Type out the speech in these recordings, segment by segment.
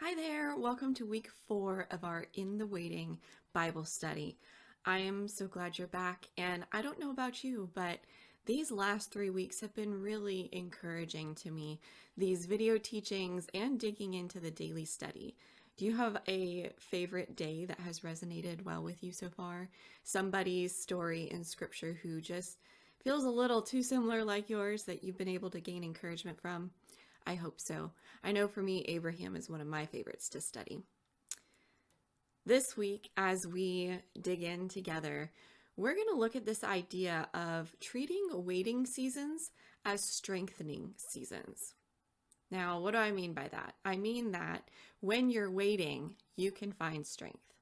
Hi there, welcome to week 4 of our In the Waiting Bible study. I am so glad you're back, and I don't know about you, but these last 3 weeks have been really encouraging to me. These video teachings and digging into the daily study. Do you have a favorite day that has resonated well with you so far? Somebody's story in scripture who just feels a little too similar like yours that you've been able to gain encouragement from? I hope so. I know for me, Abraham is one of my favorites to study. This week, as we dig in together, we're going to look at this idea of treating waiting seasons as strengthening seasons. Now, what do I mean by that? I mean that when you're waiting, you can find strength.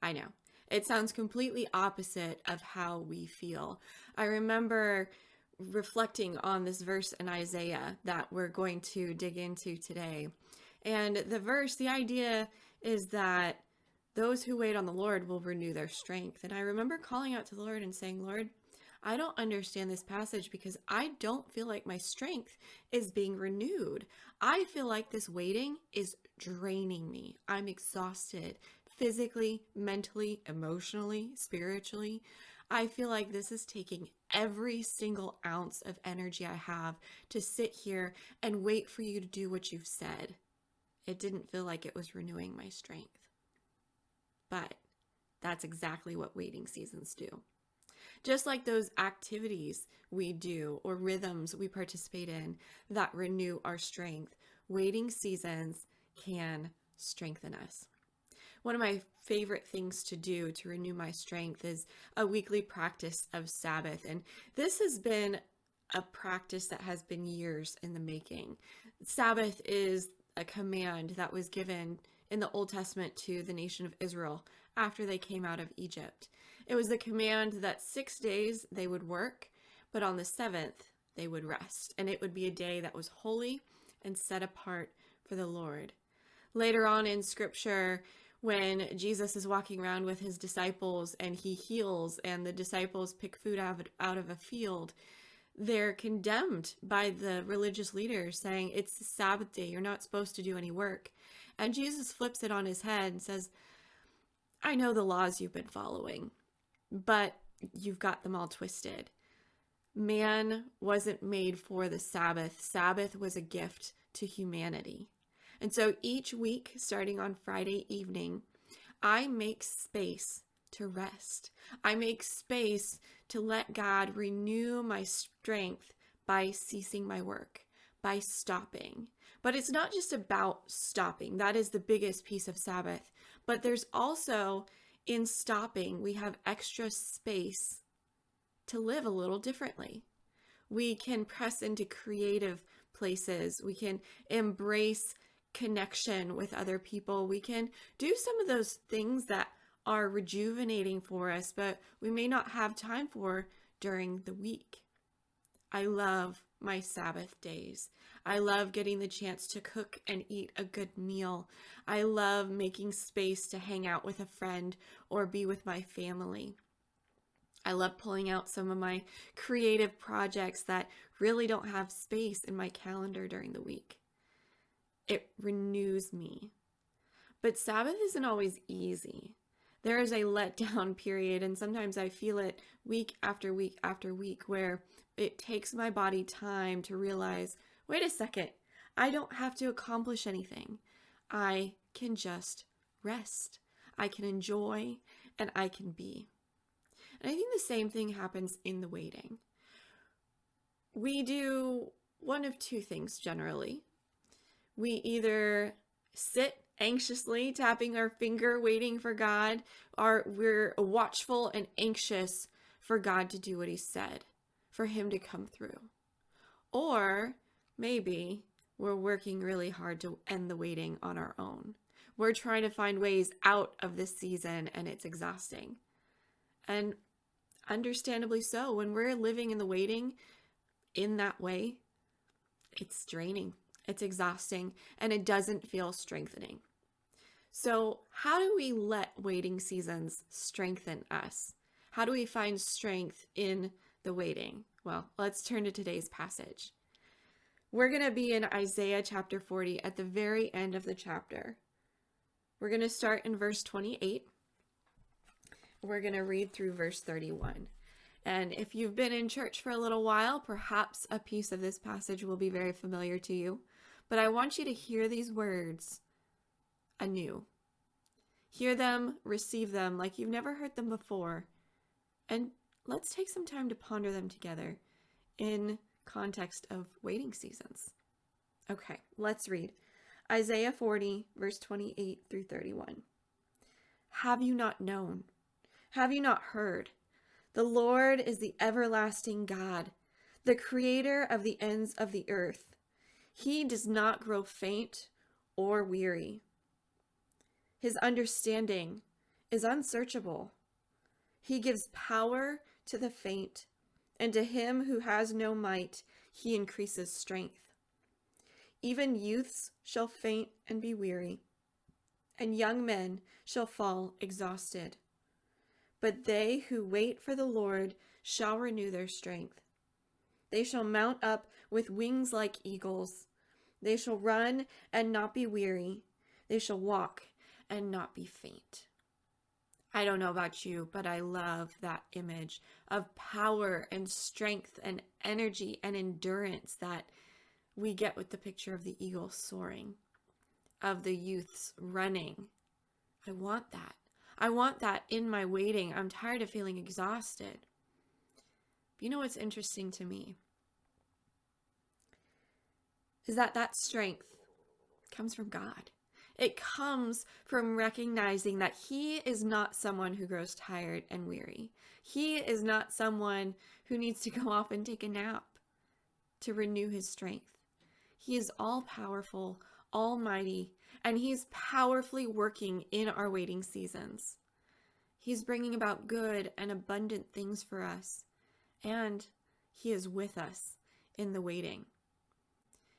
I know. It sounds completely opposite of how we feel. I remember reflecting on this verse in Isaiah that we're going to dig into today. And the idea is that those who wait on the Lord will renew their strength. And I remember calling out to the Lord and saying, Lord, I don't understand this passage because I don't feel like my strength is being renewed. I feel like this waiting is draining me. I'm exhausted physically, mentally, emotionally, spiritually. I feel like this is taking every single ounce of energy I have to sit here and wait for you to do what you've said. It didn't feel like it was renewing my strength. But that's exactly what waiting seasons do. Just like those activities we do or rhythms we participate in that renew our strength, waiting seasons can strengthen us. One of my favorite things to do to renew my strength is a weekly practice of Sabbath. And this has been a practice that has been years in the making. Sabbath is a command that was given in the Old Testament to the nation of Israel after they came out of Egypt. It was the command that 6 days they would work, but on the 7th they would rest. And it would be a day that was holy and set apart for the Lord. Later on in Scripture, when Jesus is walking around with his disciples and he heals and the disciples pick food out of a field, they're condemned by the religious leaders saying, it's the Sabbath day, you're not supposed to do any work. And Jesus flips it on his head and says, I know the laws you've been following, but you've got them all twisted. Man wasn't made for the Sabbath. Sabbath was a gift to humanity. And so each week, starting on Friday evening, I make space to rest. I make space to let God renew my strength by ceasing my work, by stopping. But it's not just about stopping. That is the biggest piece of Sabbath. But there's also, in stopping, we have extra space to live a little differently. We can press into creative places. We can embrace connection with other people. We can do some of those things that are rejuvenating for us, but we may not have time for during the week. I love my Sabbath days. I love getting the chance to cook and eat a good meal. I love making space to hang out with a friend or be with my family. I love pulling out some of my creative projects that really don't have space in my calendar during the week. It renews me. But Sabbath isn't always easy. There is a letdown period, and sometimes I feel it week after week after week, where it takes my body time to realize, wait a second, I don't have to accomplish anything. I can just rest. I can enjoy, and I can be. And I think the same thing happens in the waiting. We do one of two things generally. We either sit anxiously, tapping our finger, waiting for God, or we're watchful and anxious for God to do what he said, for him to come through. Or maybe we're working really hard to end the waiting on our own. We're trying to find ways out of this season, and it's exhausting. And understandably so, when we're living in the waiting in that way, it's draining. It's exhausting, and it doesn't feel strengthening. So how do we let waiting seasons strengthen us? How do we find strength in the waiting? Well, let's turn to today's passage. We're going to be in Isaiah chapter 40 at the very end of the chapter. We're going to start in verse 28. We're going to read through verse 31. And if you've been in church for a little while, perhaps a piece of this passage will be very familiar to you. But I want you to hear these words anew. Hear them, receive them like you've never heard them before. And let's take some time to ponder them together in context of waiting seasons. Okay, let's read Isaiah 40, verse 28 through 31. Have you not known? Have you not heard? The Lord is the everlasting God, the creator of the ends of the earth. He does not grow faint or weary. His understanding is unsearchable. He gives power to the faint, and to him who has no might, he increases strength. Even youths shall faint and be weary, and young men shall fall exhausted. But they who wait for the Lord shall renew their strength. They shall mount up with wings like eagles. They shall run and not be weary. They shall walk and not be faint. I don't know about you, but I love that image of power and strength and energy and endurance that we get with the picture of the eagle soaring, of the youths running. I want that. I want that in my waiting. I'm tired of feeling exhausted. But you know what's interesting to me is that strength comes from God. It comes from recognizing that he is not someone who grows tired and weary. He is not someone who needs to go off and take a nap to renew his strength. He is all-powerful, almighty, and he's powerfully working in our waiting seasons. He's bringing about good and abundant things for us, and he is with us in the waiting.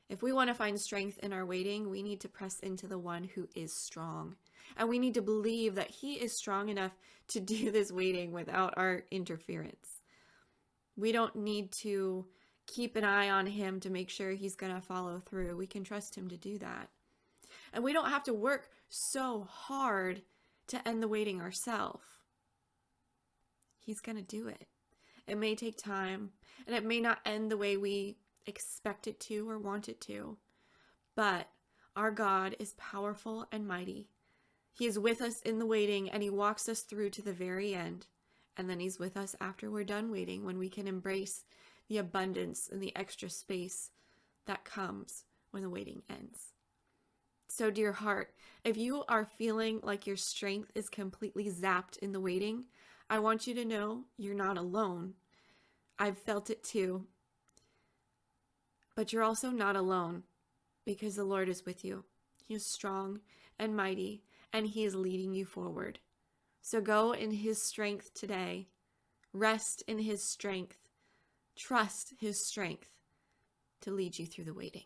If we want to find strength in our waiting, we need to press into the one who is strong. And we need to believe that he is strong enough to do this waiting without our interference. We don't need to keep an eye on him to make sure he's going to follow through. We can trust him to do that. And we don't have to work so hard to end the waiting ourselves. He's going to do it. It may take time, and it may not end the way we expect it to or want it to, but our God is powerful and mighty. He is with us in the waiting, and he walks us through to the very end, and then he's with us after we're done waiting, when we can embrace the abundance and the extra space that comes when the waiting ends. So, dear heart, if you are feeling like your strength is completely zapped in the waiting, I want you to know you're not alone. I've felt it too. But you're also not alone, because the Lord is with you. He is strong and mighty, and he is leading you forward. So go in his strength today. Rest in his strength. Trust his strength to lead you through the waiting.